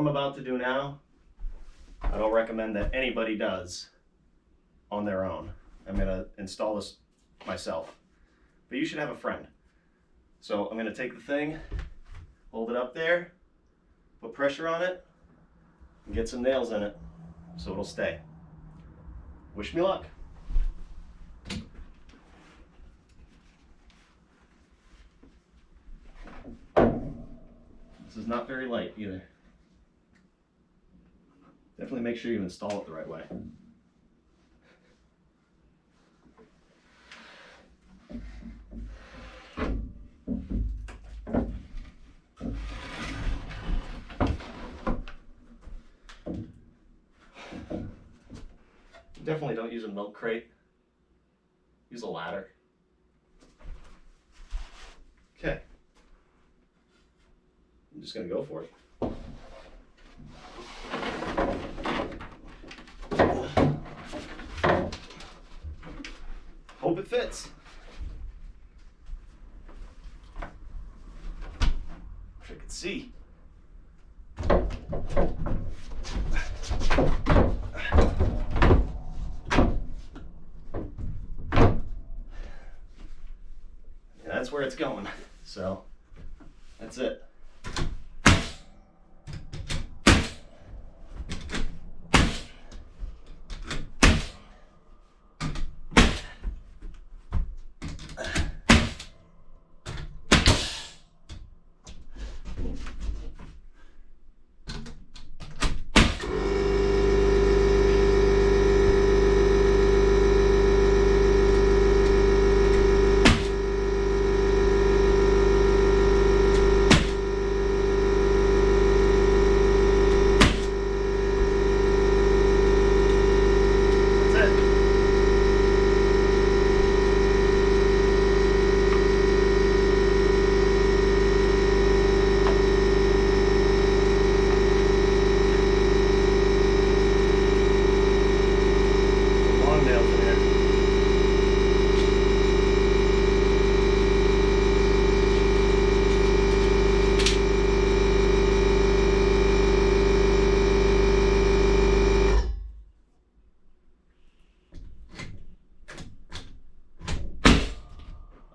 I'm about to do now, I don't recommend that anybody does on their own. I'm gonna install this myself, but you should have a friend. So I'm gonna take the thing, hold it up there, put pressure on it, and get some nails in it so it'll stay. Wish me luck. This is not very light either. Definitely make sure you install it the right way. Definitely don't use a milk crate. Use a ladder. Okay. I'm just gonna go for it. Hope it fits. Wish I could see. That's where it's going. So that's it.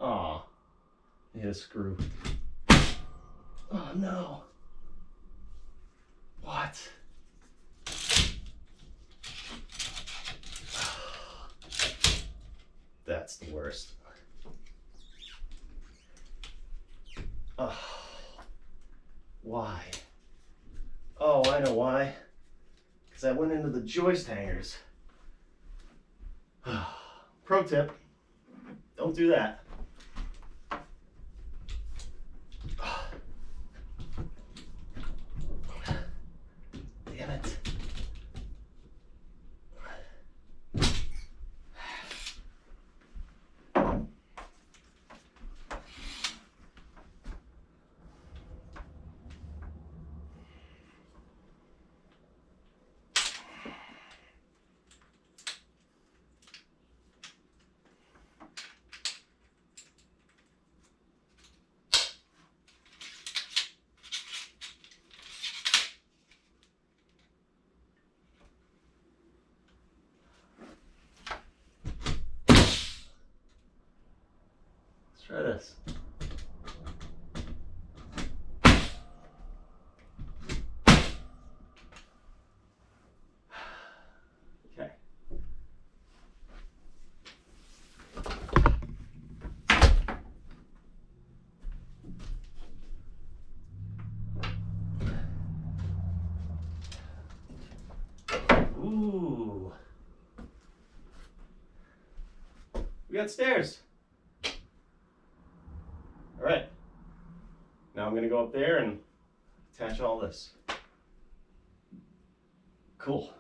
Aw, you hit a screw. Oh no. What? That's the worst. Oh, why? Oh, I know why. Because I went into the joist hangers. Pro tip, don't do that. Damn it. Try this. Okay. Ooh. We got stairs. All right, now I'm gonna go up there and attach all this. Cool.